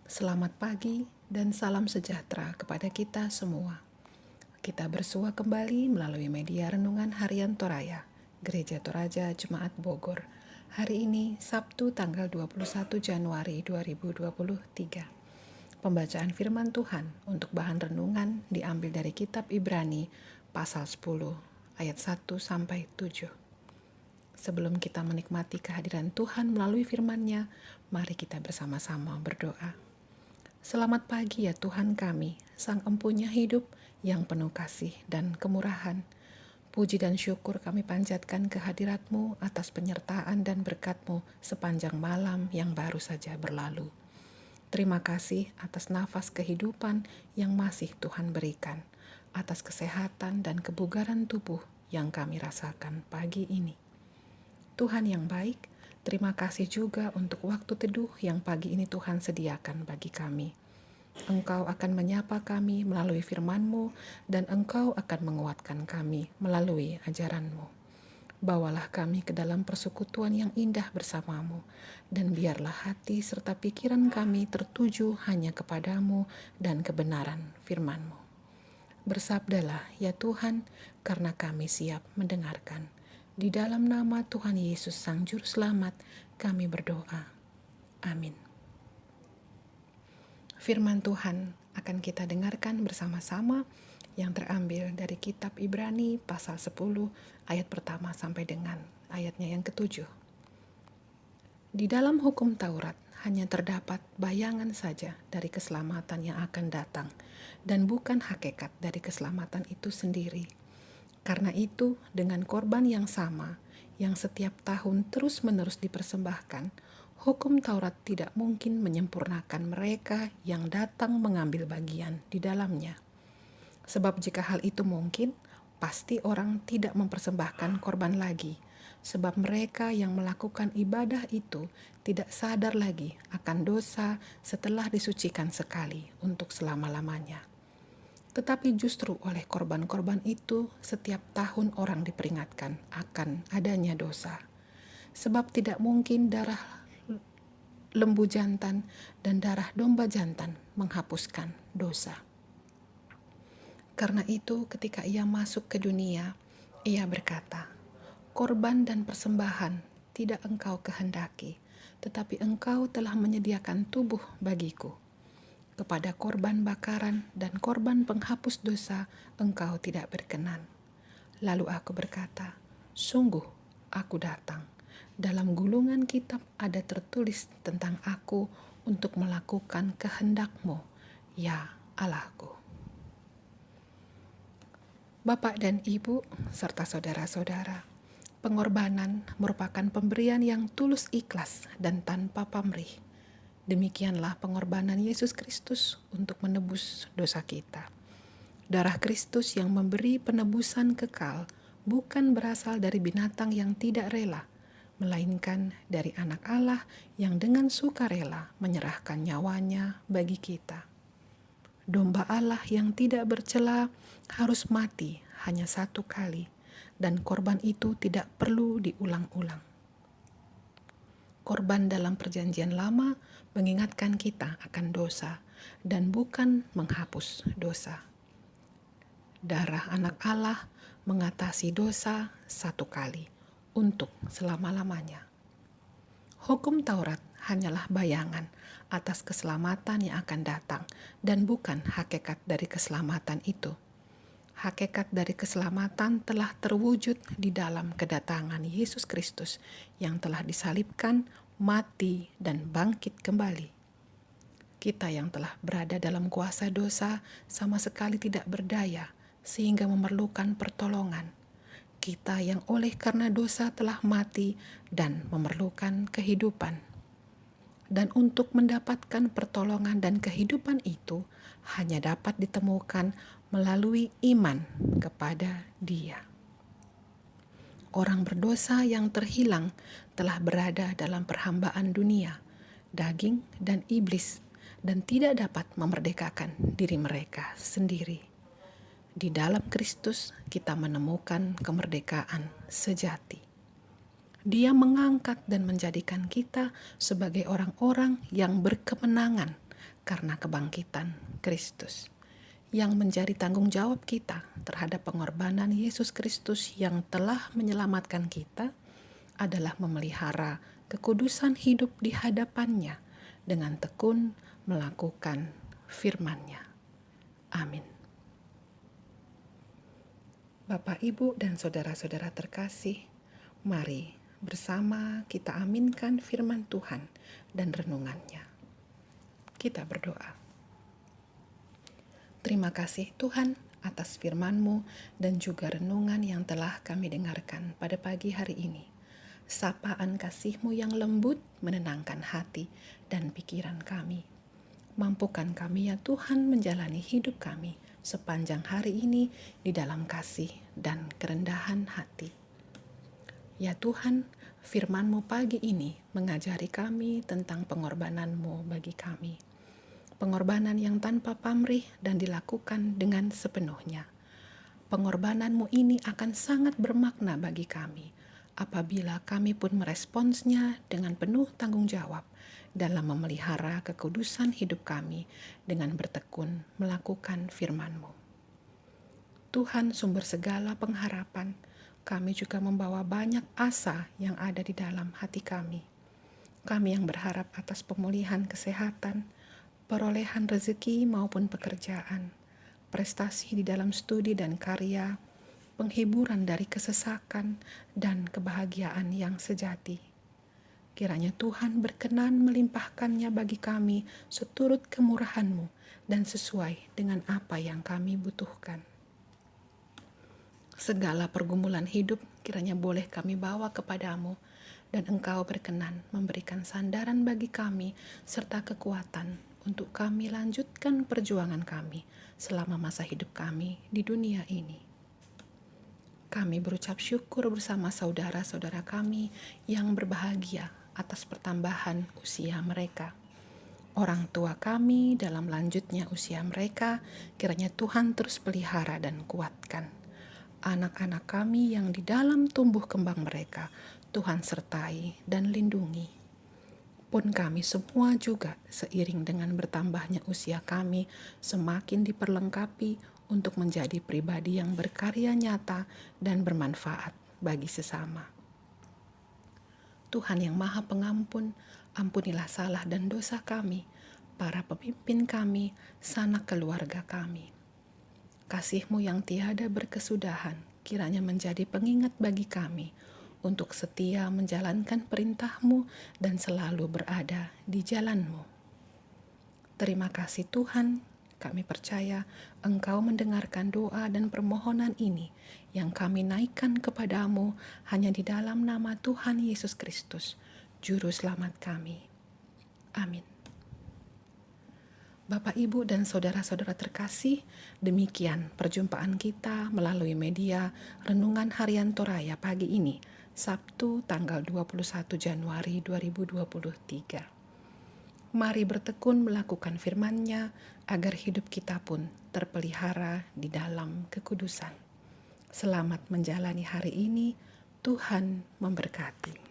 Selamat pagi dan salam sejahtera kepada kita semua. Kita bersua kembali melalui media renungan harian Toraya, Gereja Toraja Jemaat Bogor. Hari ini Sabtu tanggal 21 Januari 2023. Pembacaan firman Tuhan untuk bahan renungan diambil dari kitab Ibrani pasal 10 ayat 1 sampai 7. Sebelum kita menikmati kehadiran Tuhan melalui firman-Nya, mari kita bersama-sama berdoa. Selamat pagi ya Tuhan kami, Sang Empunya hidup yang penuh kasih dan kemurahan. Puji dan syukur kami panjatkan kehadirat-Mu atas penyertaan dan berkat-Mu sepanjang malam yang baru saja berlalu. Terima kasih atas nafas kehidupan yang masih Tuhan berikan, atas kesehatan dan kebugaran tubuh yang kami rasakan pagi ini. Tuhan yang baik, terima kasih juga untuk waktu teduh yang pagi ini Tuhan sediakan bagi kami. Engkau akan menyapa kami melalui firman-Mu dan Engkau akan menguatkan kami melalui ajaran-Mu. Bawalah kami ke dalam persekutuan yang indah bersama-Mu, dan biarlah hati serta pikiran kami tertuju hanya kepadamu dan kebenaran firman-Mu. Bersabdalah ya Tuhan, karena kami siap mendengarkan. Di dalam nama Tuhan Yesus Sang Juru Selamat, kami berdoa. Amin. Firman Tuhan akan kita dengarkan bersama-sama yang terambil dari kitab Ibrani pasal 10 ayat pertama sampai dengan ayatnya yang ketujuh. Di dalam hukum Taurat hanya terdapat bayangan saja dari keselamatan yang akan datang dan bukan hakikat dari keselamatan itu sendiri. Karena itu, dengan korban yang sama, yang setiap tahun terus-menerus dipersembahkan, hukum Taurat tidak mungkin menyempurnakan mereka yang datang mengambil bagian di dalamnya. Sebab jika hal itu mungkin, pasti orang tidak mempersembahkan korban lagi, sebab mereka yang melakukan ibadah itu tidak sadar lagi akan dosa setelah disucikan sekali untuk selama-lamanya. Tetapi justru oleh korban-korban itu, setiap tahun orang diperingatkan akan adanya dosa. Sebab tidak mungkin darah lembu jantan dan darah domba jantan menghapuskan dosa. Karena itu, ketika ia masuk ke dunia, ia berkata, "Korban dan persembahan tidak engkau kehendaki, tetapi engkau telah menyediakan tubuh bagiku. Kepada korban bakaran dan korban penghapus dosa engkau tidak berkenan." Lalu aku berkata, "Sungguh aku datang. Dalam gulungan kitab ada tertulis tentang aku untuk melakukan kehendak-Mu, ya Allahku." Bapak dan Ibu, serta saudara-saudara, pengorbanan merupakan pemberian yang tulus ikhlas dan tanpa pamrih. Demikianlah pengorbanan Yesus Kristus untuk menebus dosa kita. Darah Kristus yang memberi penebusan kekal bukan berasal dari binatang yang tidak rela, melainkan dari Anak Allah yang dengan sukarela menyerahkan nyawanya bagi kita. Domba Allah yang tidak bercela harus mati hanya satu kali, dan korban itu tidak perlu diulang-ulang. Korban dalam perjanjian lama mengingatkan kita akan dosa dan bukan menghapus dosa. Darah Anak Allah mengatasi dosa satu kali untuk selama-lamanya. Hukum Taurat hanyalah bayangan atas keselamatan yang akan datang dan bukan hakikat dari keselamatan itu. Hakikat dari keselamatan telah terwujud di dalam kedatangan Yesus Kristus yang telah disalibkan, mati, dan bangkit kembali. Kita yang telah berada dalam kuasa dosa sama sekali tidak berdaya sehingga memerlukan pertolongan. Kita yang oleh karena dosa telah mati dan memerlukan kehidupan. Dan untuk mendapatkan pertolongan dan kehidupan itu hanya dapat ditemukan melalui iman kepada Dia. Orang berdosa yang terhilang telah berada dalam perhambaan dunia, daging dan iblis, dan tidak dapat memerdekakan diri mereka sendiri. Di dalam Kristus kita menemukan kemerdekaan sejati. Dia mengangkat dan menjadikan kita sebagai orang-orang yang berkemenangan karena kebangkitan Kristus, yang menjadi tanggung jawab kita terhadap pengorbanan Yesus Kristus yang telah menyelamatkan kita adalah memelihara kekudusan hidup di hadapannya dengan tekun melakukan firman-Nya. Amin. Bapak, Ibu, dan saudara-saudara terkasih, mari bersama kita aminkan firman Tuhan dan renungannya. Kita berdoa. Terima kasih Tuhan atas firman-Mu dan juga renungan yang telah kami dengarkan pada pagi hari ini. Sapaan kasih-Mu yang lembut menenangkan hati dan pikiran kami. Mampukan kami ya Tuhan menjalani hidup kami sepanjang hari ini di dalam kasih dan kerendahan hati. Ya Tuhan, firman-Mu pagi ini mengajari kami tentang pengorbanan-Mu bagi kami. Pengorbanan yang tanpa pamrih dan dilakukan dengan sepenuhnya. Pengorbanan-Mu ini akan sangat bermakna bagi kami apabila kami pun meresponsnya dengan penuh tanggung jawab dalam memelihara kekudusan hidup kami dengan bertekun melakukan firman-Mu. Tuhan, sumber segala pengharapan, kami juga membawa banyak asa yang ada di dalam hati kami. Kami yang berharap atas pemulihan kesehatan, perolehan rezeki maupun pekerjaan, prestasi di dalam studi dan karya, penghiburan dari kesesakan, dan kebahagiaan yang sejati. Kiranya Tuhan berkenan melimpahkannya bagi kami seturut kemurahan-Mu dan sesuai dengan apa yang kami butuhkan. Segala pergumulan hidup kiranya boleh kami bawa kepadamu, dan Engkau berkenan memberikan sandaran bagi kami serta kekuatan untuk kami lanjutkan perjuangan kami selama masa hidup kami di dunia ini. Kami berucap syukur bersama saudara-saudara kami yang berbahagia atas pertambahan usia mereka. Orang tua kami dalam lanjutnya usia mereka, kiranya Tuhan terus pelihara dan kuatkan. Anak-anak kami yang di dalam tumbuh kembang mereka, Tuhan sertai dan lindungi. Pun kami semua juga seiring dengan bertambahnya usia kami semakin diperlengkapi untuk menjadi pribadi yang berkarya nyata dan bermanfaat bagi sesama. Tuhan yang Maha Pengampun, ampunilah salah dan dosa kami, para pemimpin kami, sanak keluarga kami. Kasih-Mu yang tiada berkesudahan kiranya menjadi pengingat bagi kami untuk setia menjalankan perintah-Mu dan selalu berada di jalan-Mu. Terima kasih Tuhan, kami percaya Engkau mendengarkan doa dan permohonan ini yang kami naikkan kepadamu hanya di dalam nama Tuhan Yesus Kristus, Juru Selamat kami. Amin. Bapak, Ibu, dan saudara-saudara terkasih, demikian perjumpaan kita melalui media Renungan Harian Toraya pagi ini, Sabtu tanggal 21 Januari 2023. Mari bertekun melakukan firman-Nya agar hidup kita pun terpelihara di dalam kekudusan. Selamat menjalani hari ini, Tuhan memberkati.